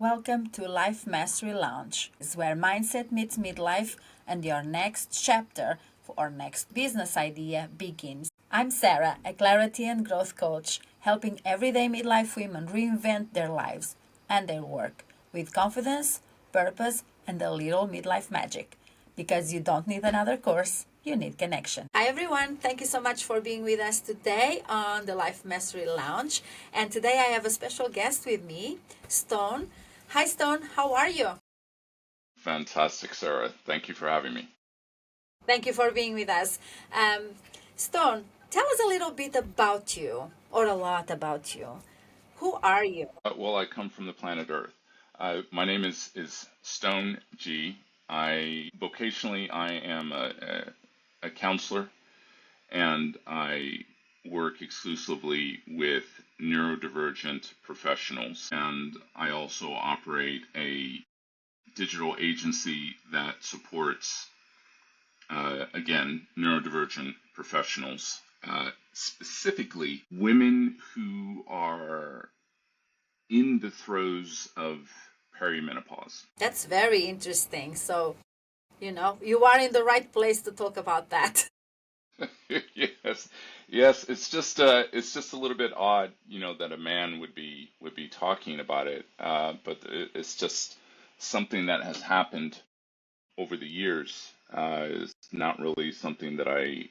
Welcome to Life Mastery Lounge, is where mindset meets midlife and your next chapter or next business idea begins. I'm Sara, a clarity and growth coach, helping everyday midlife women reinvent their lives and their work with confidence, purpose, and a little midlife magic. Because you don't need another course, you need connection. Hi everyone, thank you so much for being with us today on the Life Mastery Lounge. And today I have a special guest with me, Stone. Hi Stone, how are you? Fantastic, Sarah. Thank you for having me. Thank you for being with us. Stone, tell us a little bit about you, or a lot about you. Who are you? Well, I come from the planet Earth. My name is Stone Gye. Vocationally, I am a counselor, and I work exclusively with neurodivergent professionals. And I also operate a digital agency that supports, again, neurodivergent professionals, specifically women who are in the throes of perimenopause. That's very interesting. So, you are in the right place to talk about that. Yes, it's just a little bit odd, that a man would be talking about it, but it's just something that has happened over the years. It's not really something that I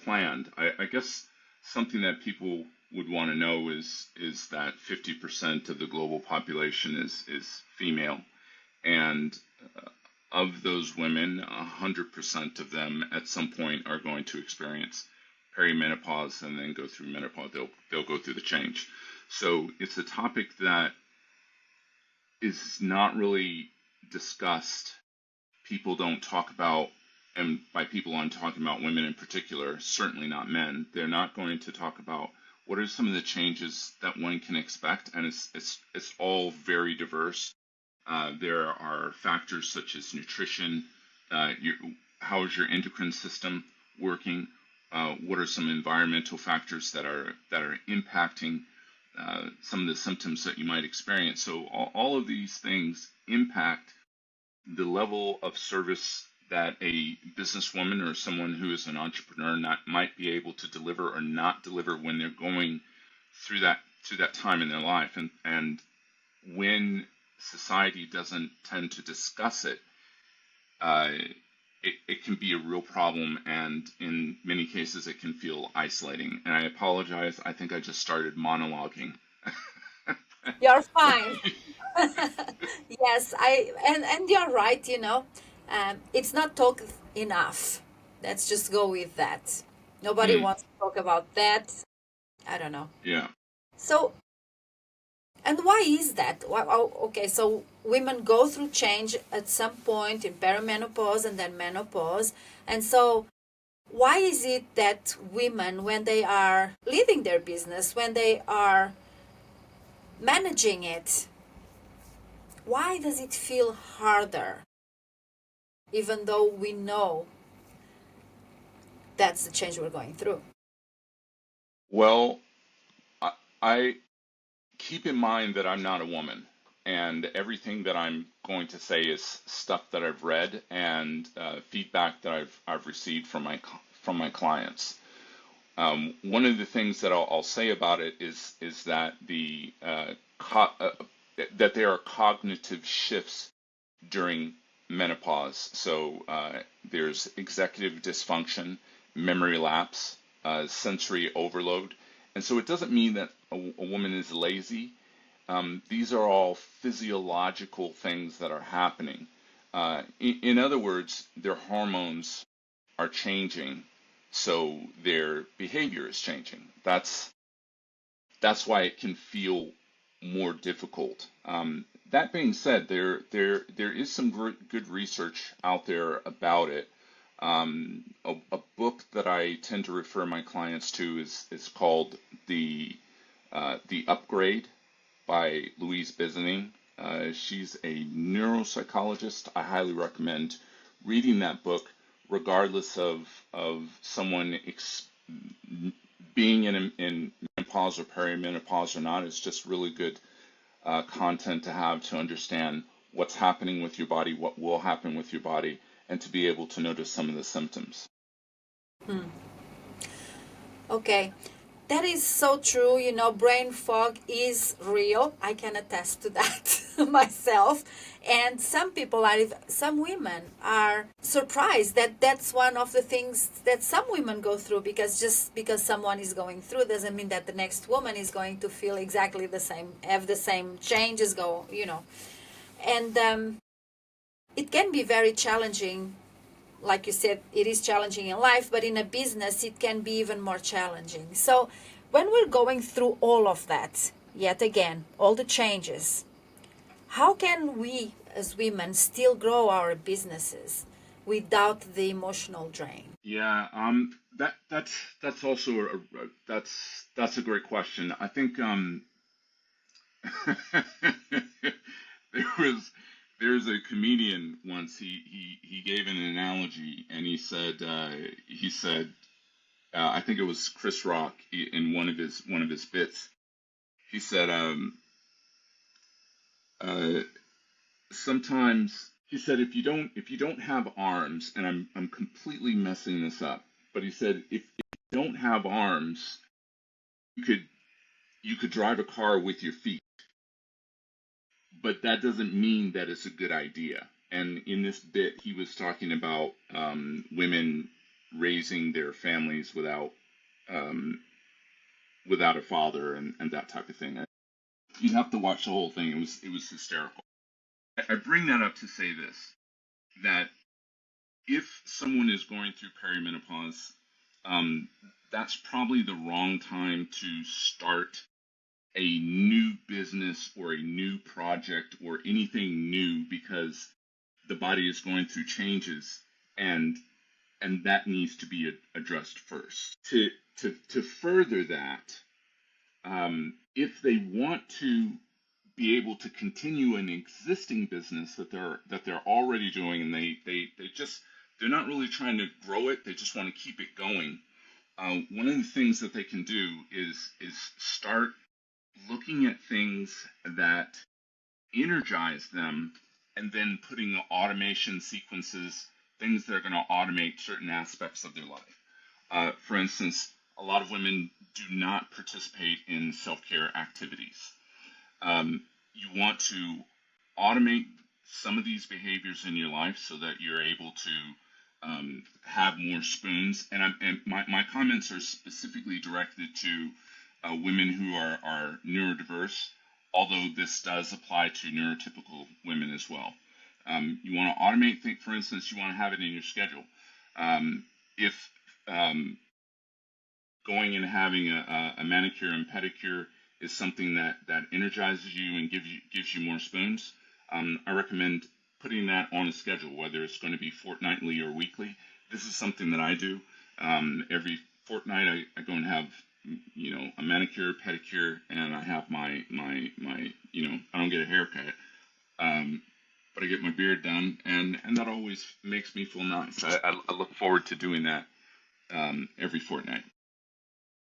planned. I guess something that people would want to know is that 50% of the global population is female, and of those women, 100% of them at some point are going to experience perimenopause and then go through menopause. They'll go through the change. So it's a topic that is not really discussed. People don't talk about, and by people I'm talking about women in particular, certainly not men. They're not going to talk about what are some of the changes that one can expect, and it's all very diverse. There are factors such as nutrition, how is your endocrine system working, what are some environmental factors that are impacting some of the symptoms that you might experience. So all of these things impact the level of service that a businesswoman or someone who is an entrepreneur might be able to deliver or not deliver when they're going through that time in their life. And when society doesn't tend to discuss it, it can be a real problem, and in many cases it can feel isolating. And I apologize, I think I just started monologuing. You're fine. Yes, and you're right, it's not talked enough. Let's just go with that. Nobody Mm, wants to talk about that. I don't know. yeah. So, and why is that? Okay, so women go through change at some point in perimenopause and then menopause. And so, why is it that women, when they are leading their business, when they are managing it, why does it feel harder? Even though we know that's the change we're going through. Well, I keep in mind that I'm not a woman, and everything that I'm going to say is stuff that I've read and feedback that I've received from my clients. One of the things that I'll say about it is that that there are cognitive shifts during menopause. So there's executive dysfunction, memory lapse, sensory overload. And so it doesn't mean that a woman is lazy. These are all physiological things that are happening. In other words, their hormones are changing, so their behavior is changing. That's why it can feel more difficult. That being said, there is some good research out there about it. A book that I tend to refer my clients to is called The Upgrade by Louise Brizendine. She's a neuropsychologist. I highly recommend reading that book, regardless of someone being in menopause or perimenopause or not. It's just really good content to have to understand what's happening with your body, what will happen with your body, and to be able to notice some of the symptoms. Okay. That is so true. You know, brain fog is real. I can attest to that myself. And some people are, some women are surprised that that's one of the things that some women go through, because just because someone is going through doesn't mean that the next woman is going to feel exactly the same, have the same changes go, you know. And it can be very challenging. Like you said, it is challenging in life, but in a business, it can be even more challenging. So when we're going through all of that, yet again, all the changes, how can we as women still grow our businesses without the emotional drain? Yeah, that's also that's a great question. I think there was there's a comedian once he gave an analogy, and he said I think it was Chris Rock in one of his bits. He said uh, sometimes he said if you don't have arms, and I'm completely messing this up, but he said if you don't have arms, you could drive a car with your feet, but that doesn't mean that it's a good idea. And in this bit, he was talking about women raising their families um, without a father, and that type of thing. You have to watch the whole thing. It was hysterical. I bring that up to say this, that if someone is going through perimenopause, um, that's probably the wrong time to start a new business or a new project or anything new, because the body is going through changes, and that needs to be addressed first. To further that, if they want to be able to continue an existing business that they're already doing, and they just they're not really trying to grow it, they just want to keep it going. One of the things that they can do is start looking at things that energize them, and then putting automation sequences, things that are going to automate certain aspects of their life. For instance, a lot of women do not participate in self-care activities. You want to automate some of these behaviors in your life so that you're able to have more spoons. And my comments are specifically directed to women who are neurodiverse, although this does apply to neurotypical women as well. You want to automate things. For instance, you want to have it in your schedule. If going and having a manicure and pedicure is something that energizes you and gives you more spoons, I recommend putting that on a schedule, whether it's going to be fortnightly or weekly. This is something that I do. Every fortnight, I go and have a manicure, pedicure, and I have my I don't get a haircut, but I get my beard done, and that always makes me feel nice. I look forward to doing that every fortnight.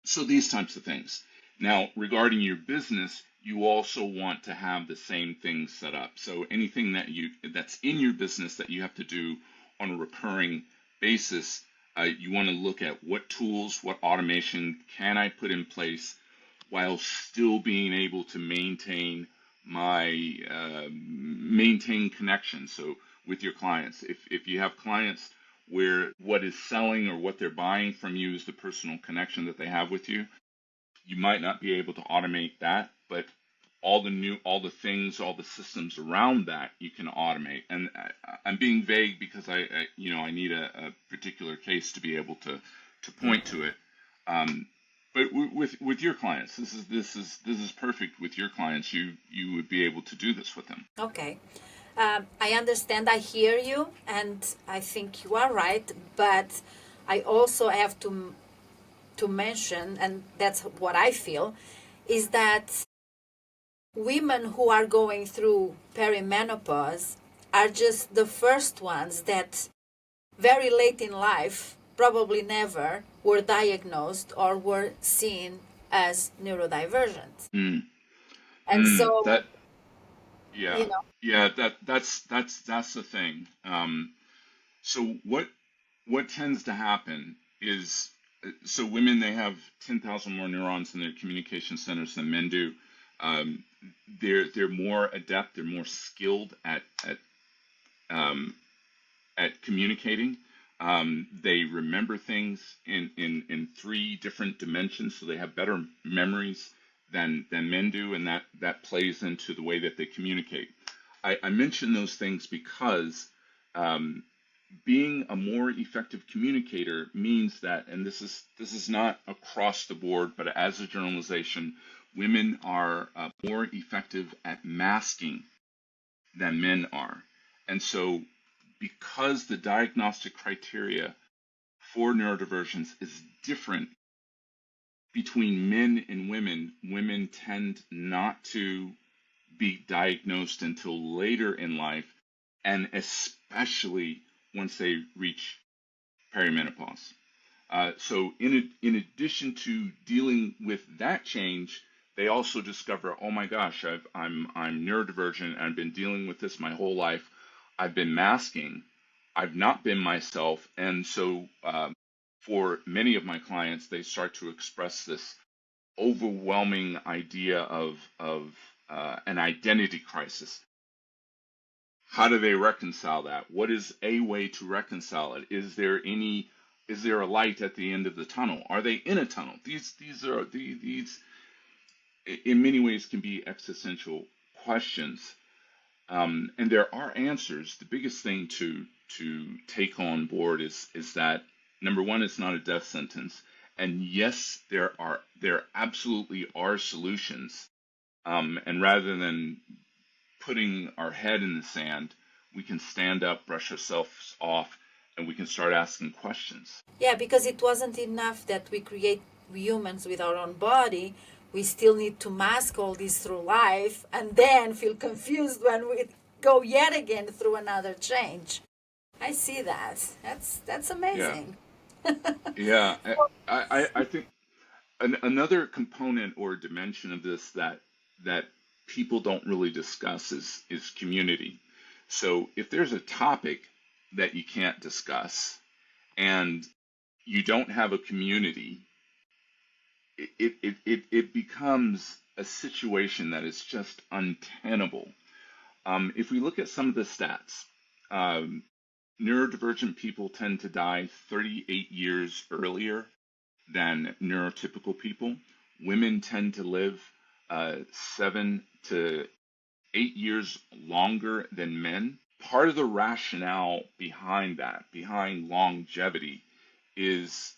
So these types of things. Now, regarding your business, you also want to have the same things set up. So anything that's in your business that you have to do on a recurring basis, you want to look at what tools, what automation can I put in place while still being able to maintain maintain connection. So with your clients, if you have clients where what is selling or what they're buying from you is the personal connection that they have with you, you might not be able to automate that, but all the things, all the systems around that you can automate. And I'm being vague because I need a particular case to be able to point to it. But with your clients, this is perfect. With your clients, you would be able to do this with them. Okay. I understand, I hear you, and I think you are right, but I also have to mention, and that's what I feel, is that women who are going through perimenopause are just the first ones that very late in life, probably never, were diagnosed or were seen as neurodivergent. Mm. And so That. Yeah, You know. yeah. That's the thing. So what tends to happen is, so women, they have 10,000 more neurons in their communication centers than men do. Um, they're more adept. They're more skilled um, at communicating. They remember things in three different dimensions, so they have better memories than men do, and that plays into the way that they communicate. I mention those things because um, being a more effective communicator means that, and this is not across the board, but as a generalization, women are more effective at masking than men are. And so, because the diagnostic criteria for neurodivergence is different between men and women, women tend not to be diagnosed until later in life, and especially once they reach perimenopause. So, in addition to dealing with that change, they also discover, oh my gosh, I'm neurodivergent, and I've been dealing with this my whole life. I've been masking. I've not been myself, and so for many of my clients, they start to express this overwhelming idea of an identity crisis. How do they reconcile that? What is a way to reconcile it? Is there a light at the end of the tunnel? Are they in a tunnel? These in many ways can be existential questions. And there are answers. The biggest thing to take on board is that, number one, it's not a death sentence. And yes, there absolutely are solutions. And rather than putting our head in the sand, we can stand up, brush ourselves off, and we can start asking questions. Yeah, because it wasn't enough that we create humans with our own body. We still need to mask all this through life and then feel confused when we go yet again through another change. I see that. That's Yeah, amazing. yeah. I think another component or dimension of this that people don't really discuss is community. So if there's a topic that you can't discuss and you don't have a community, it becomes a situation that is just untenable. If we look at some of the stats, um, neurodivergent people tend to die 38 years earlier than neurotypical people. Women tend to live 7 to 8 years longer than men. Part of the rationale behind that, behind longevity, is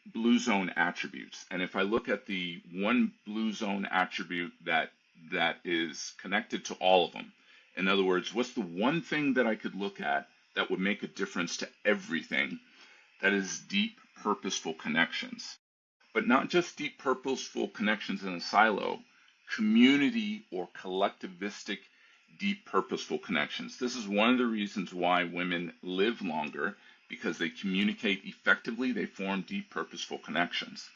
blue zone attributes. And if I look at the one blue zone attribute that is connected to all of them, in other words, what's the one thing that I could look at that would make a difference to everything? That is deep, purposeful connections. But not just deep, purposeful connections in a silo, community or collectivistic, deep, purposeful connections. This is one of the reasons why women live longer, because they communicate effectively, they form deep, purposeful connections.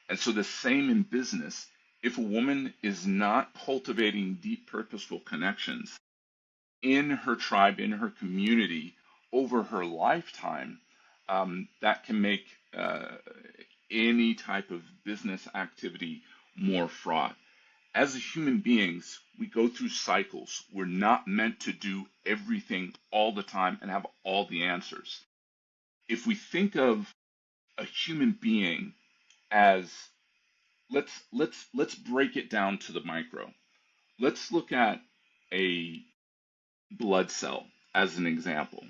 And so, the same in business. If a woman is not cultivating deep, purposeful connections in her tribe, in her community, over her lifetime, that can make any type of business activity more fraught. As human beings, we go through cycles. We're not meant to do everything all the time and have all the answers. If we think of a human being as, let's break it down to the micro. Let's look at a blood cell as an example.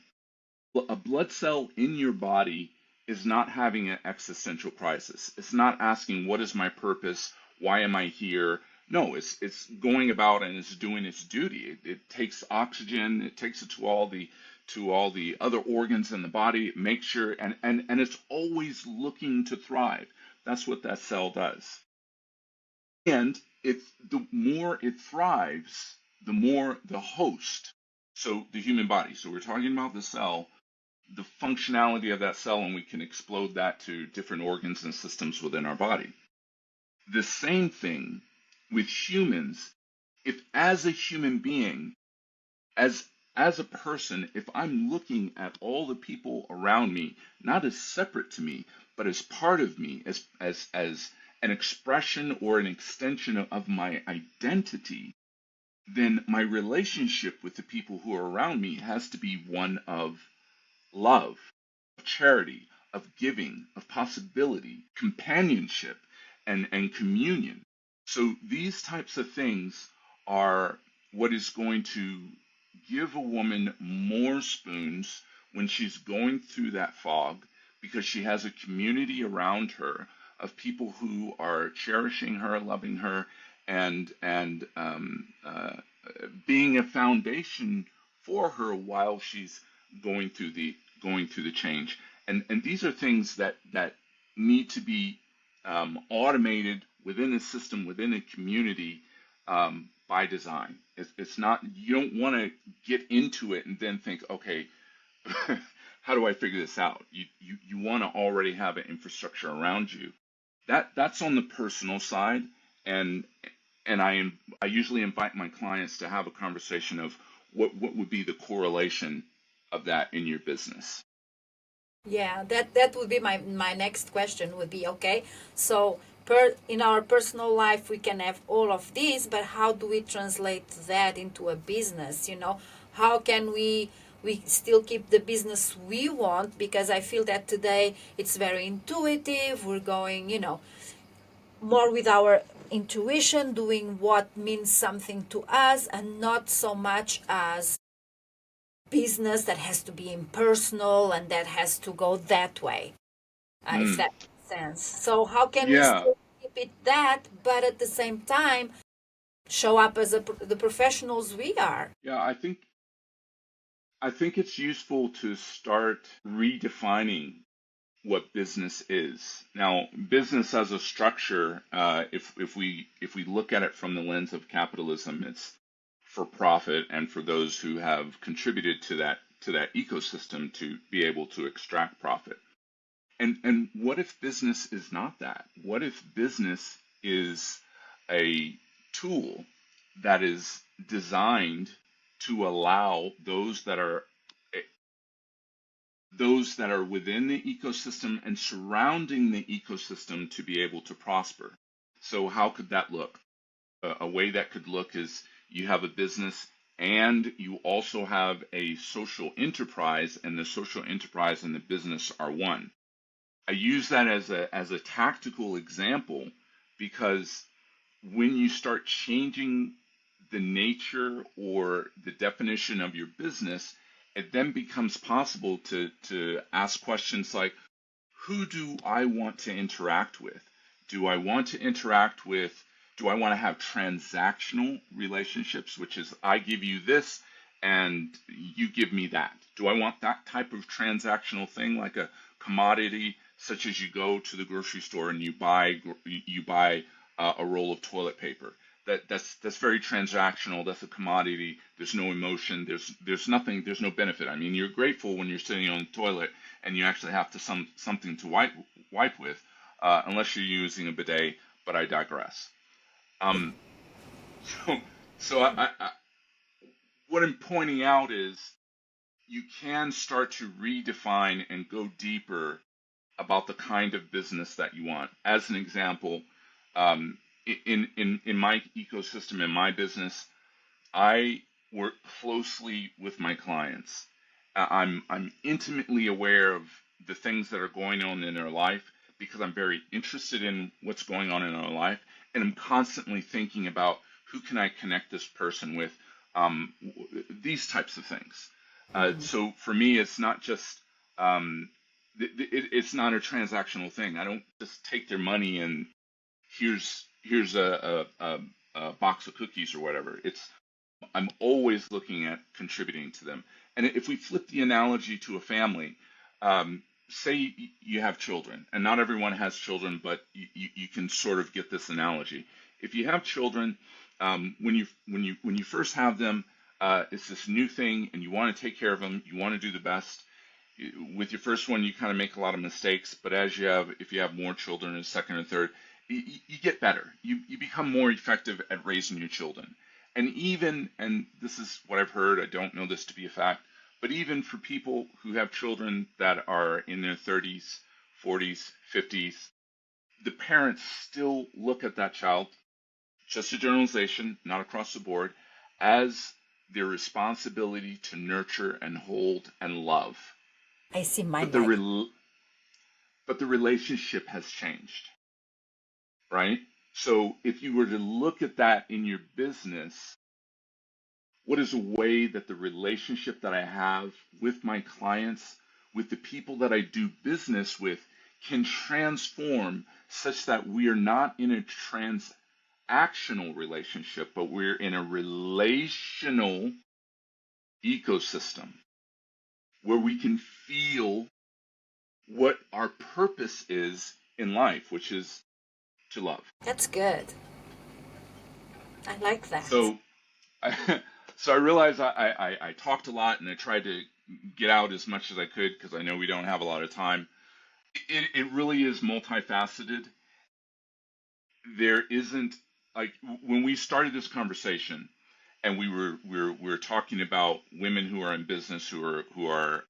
A blood cell in your body is not having an existential crisis. It's not asking, what is my purpose? Why am I here? No, it's going about and it's doing its duty. It takes oxygen, it takes it to all the other organs in the body, it makes sure, and it's always looking to thrive. That's what that cell does. And the more it thrives, the more the host, so the human body. So we're talking about the cell, the functionality of that cell, and we can explode that to different organs and systems within our body. The same thing with humans. If as a human being, as as a person, if I'm looking at all the people around me, not as separate to me, but as part of me, as an expression or an extension of my identity, then my relationship with the people who are around me has to be one of love, of charity, of giving, of possibility, companionship, and communion. So these types of things are what is going to give a woman more spoons when she's going through that fog, because she has a community around her of people who are cherishing her, loving her, and being a foundation for her while she's going through the change. And these are things that need to be automated within a system, within a community, by design. It's not, you don't want to get into it and then think, okay, how do I figure this out? You want to already have an infrastructure around you. That's on the personal side, and I usually invite my clients to have a conversation of what would be the correlation of that in your business. Yeah, that would be my next question would be, okay, so per in our personal life we can have all of these, but how do we translate that into a business? How can we still keep the business we want? Because I feel that today it's very intuitive. We're going, more with our intuition, doing what means something to us, and not so much as business that has to be impersonal and that has to go that way, if Mm, that makes sense. So, how can we yeah, still keep it that, but at the same time show up as the professionals we are? yeah. I think it's useful to start redefining what business is. Now, business as a structure, if we look at it from the lens of capitalism, it's for profit and for those who have contributed to that ecosystem to be able to extract profit. And what if business is not that? What if business is a tool that is designed to allow those that are within the ecosystem and surrounding the ecosystem to be able to prosper? So how could that look? A way that could look is you have a business and you also have a social enterprise, and the social enterprise and the business are one. I use that as a tactical example because when you start changing the nature or the definition of your business, it then becomes possible to ask questions like, who do I want to interact with? Do I want to interact with, do I want to have transactional relationships, which is I give you this and you give me that? Do I want that type of transactional thing, like a commodity, such as you go to the grocery store and you buy a roll of toilet paper? That's very transactional. That's a commodity. There's no emotion. There's nothing. There's no benefit. I mean, you're grateful when you're sitting on the toilet and you actually have to something to wipe with, unless you're using a bidet. But I digress. Um, so so what I'm pointing out is you can start to redefine and go deeper about the kind of business that you want. As an example, in my ecosystem, in my business, I work closely with my clients. I'm intimately aware of the things that are going on in their life because I'm very interested in what's going on in their life, and I'm constantly thinking about who can I connect this person with, these types of things. So for me, it's not just it's not a transactional thing. I don't just take their money and here's a box of cookies or whatever. I'm always looking at contributing to them. And if we flip the analogy to a family, say you have children, and not everyone has children, but you can sort of get this analogy. If you have children, when you first have them, it's this new thing, and you want to take care of them. You want to do the best. With your first one, you kind of make a lot of mistakes, but if you have more children, a second or third, you get better. You become more effective at raising your children. And even, and this is what I've heard, I don't know this to be a fact, but even for people who have children that are in their 30s, 40s, 50s, the parents still look at that child, just a generalization, not across the board, as their responsibility to nurture and hold and love. I see mine But the like, but the relationship has changed, right? So if you were to look at that in your business, what is a way that the relationship that I have with my clients, with the people that I do business with, can transform such that we are not in a transactional relationship, but we're in a relational ecosystem where we can feel what our purpose is in life, which is to love. that's good. I like that. So I, so I realized I talked a lot and I tried to get out as much as I could because I know we don't have a lot of time. It really is multifaceted. There isn't, like, when we started this conversation and we were talking about women who are in business who are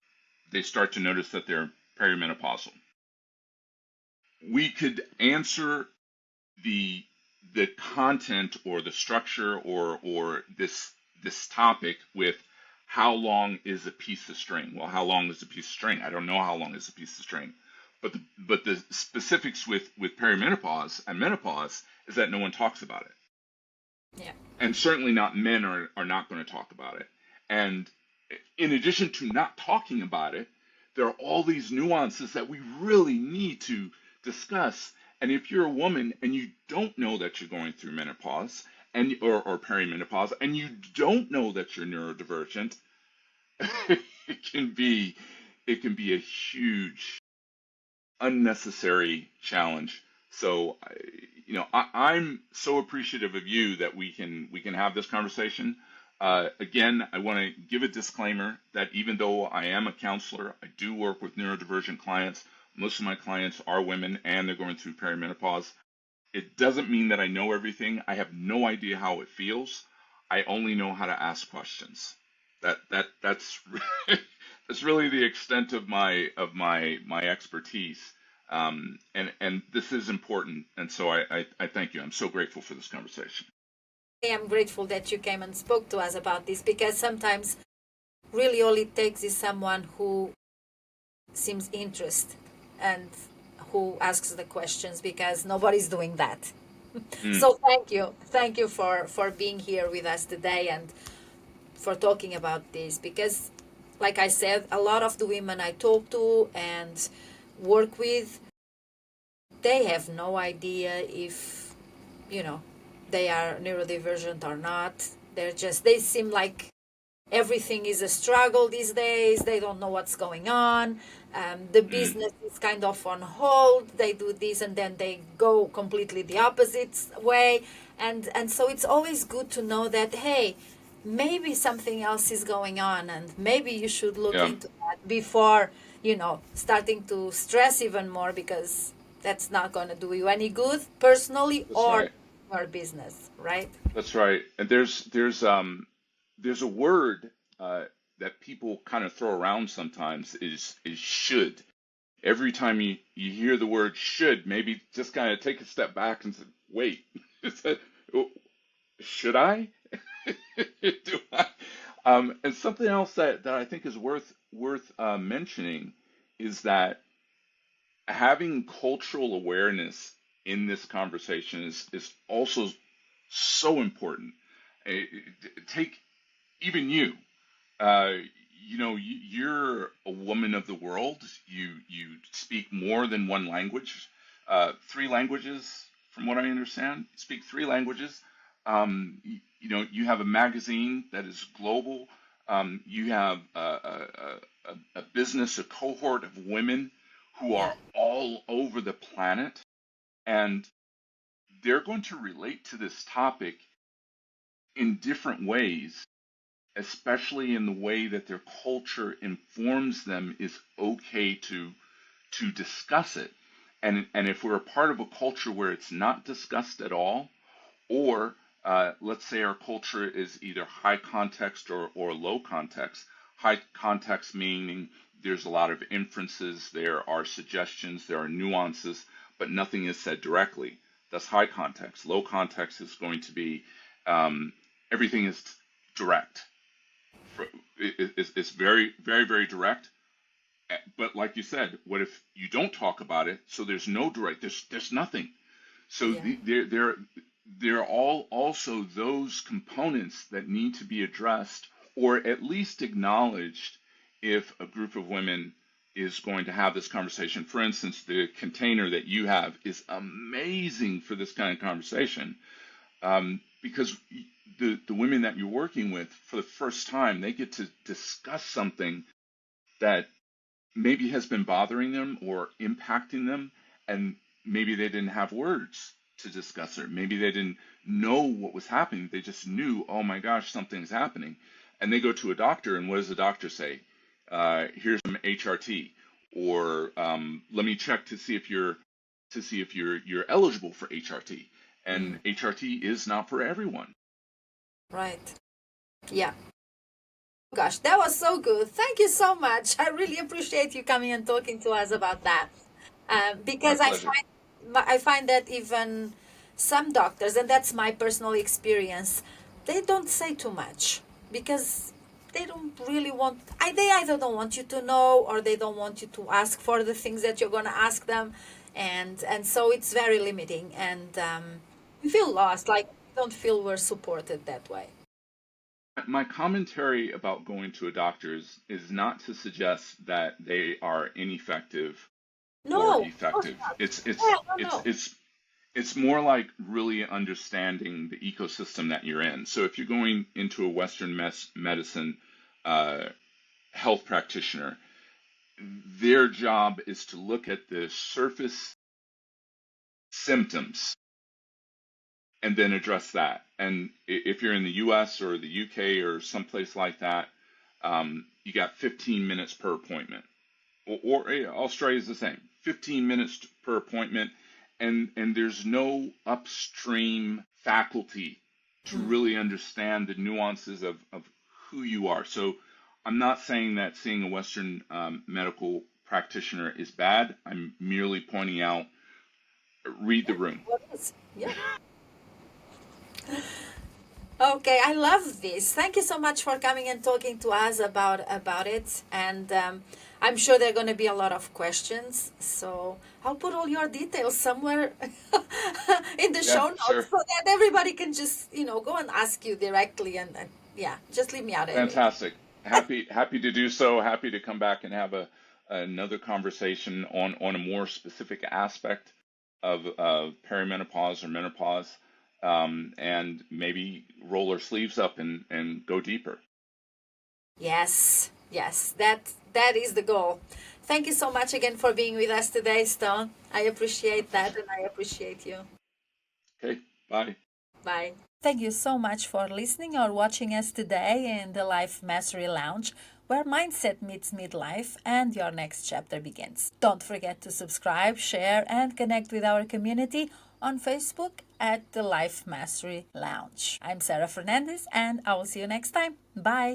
they start to notice that they're perimenopausal. We could answer the the content or the structure or this topic with how long is a piece of string? Well, how long is a piece of string? I don't know how long is a piece of string. But the specifics with perimenopause and menopause is that no one talks about it. Yeah. And certainly not men are not going to talk about it. And in addition to not talking about it, there are all these nuances that we really need to discuss. And if you're a woman and you don't know that you're going through menopause or perimenopause, and you don't know that you're neurodivergent, it can be a huge unnecessary challenge. So, I'm so appreciative of you that we can have this conversation. Again, I want to give a disclaimer that even though I am a counselor, I do work with neurodivergent clients. Most of my clients are women and they're going through perimenopause. It doesn't mean that I know everything. I have no idea how it feels. I only know how to ask questions. That's that's really the extent of my expertise. And this is important. And so I thank you. I'm so grateful for this conversation. I am grateful that you came and spoke to us about this because sometimes really all it takes is someone who seems interested and who asks the questions because nobody's doing that. Mm, So thank you for being here with us today and for talking about this because, like I said, a lot of the women I talk to and work with, they have no idea if, you know, they are neurodivergent or not. They seem like everything is a struggle these days. They don't know what's going on. The mm, business is kind of on hold. They do this and then they go completely the opposite way. And so it's always good to know that, hey, maybe something else is going on and maybe you should look yeah, into that before, starting to stress even more because that's not going to do you any good personally that's or right. your business, right? That's right. And there's a word that people kind of throw around sometimes is should. Every time you hear the word should, maybe just kind of take a step back and say, wait, is that, oh, should I? Do I? And something else that I think is worth mentioning is that having cultural awareness in this conversation is also so important. Eh, Take even you. Uh, you're a woman of the world. You speak more than one language, three languages, from what I understand. You speak three languages. You have a magazine that is global. You have a business, a cohort of women who Yeah. are all over the planet, and they're going to relate to this topic in different ways, especially in the way that their culture informs them is okay to discuss it. And if we're a part of a culture where it's not discussed at all, or let's say our culture is either high context or low context. High context meaning there's a lot of inferences, there are suggestions, there are nuances, but nothing is said directly. That's high context. Low context is going to be everything is direct. It's very, very, very direct. But like you said, what if you don't talk about it? So there's no direct. There's nothing. So Yeah. there are all also those components that need to be addressed or at least acknowledged if a group of women is going to have this conversation. For instance, the container that you have is amazing for this kind of conversation, because the women that you're working with for the first time, they get to discuss something that maybe has been bothering them or impacting them, and maybe they didn't have words to discuss it. Maybe they didn't know what was happening. They just knew, oh my gosh, something's happening. And they go to a doctor, and what does the doctor say? Here's some HRT, or let me check to see if you're eligible for HRT. And HRT is not for everyone. Right. Yeah. Gosh, that was so good. Thank you so much. I really appreciate you coming and talking to us about that. My Because pleasure. I find that even some doctors, and that's my personal experience, they don't say too much because they don't really want. They either don't want you to know or they don't want you to ask for the things that you're going to ask them, and so it's very limiting, and you feel lost. Like you don't feel we're supported that way. My commentary about going to a doctor is not to suggest that they are ineffective or No, of course effective. not. It's Yeah, it's no, it's no. it's it's more like really understanding the ecosystem that you're in. So if you're going into a Western medicine uh, health practitioner, their job is to look at the surface symptoms and then address that. And if you're in the US or the UK or someplace like that, you got 15 minutes per appointment. Australia is the same, 15 minutes per appointment. And there's no upstream faculty to really understand the nuances of who you are. So I'm not saying that seeing a Western medical practitioner is bad. I'm merely pointing out, read the room. What is? Yeah. Okay, I love this. Thank you so much for coming and talking to us about it. And I'm sure there are going to be a lot of questions. So I'll put all your details somewhere in the Yeah, show notes sure. so that everybody can just go and ask you directly. And yeah, just leave me out of it. Fantastic. Happy to do so. Happy to come back and have another conversation on a more specific aspect of perimenopause or menopause, and maybe roll our sleeves up and go deeper. Yes, yes, that is the goal. Thank you so much again for being with us today, Stone. I appreciate that and I appreciate you. Okay, bye. Bye. Thank you so much for listening or watching us today in the Life Mastery Lounge, where mindset meets midlife and your next chapter begins. Don't forget to subscribe, share, and connect with our community on Facebook at the Life Mastery Lounge. I'm Sarah Fernandez, and I will see you next time. Bye.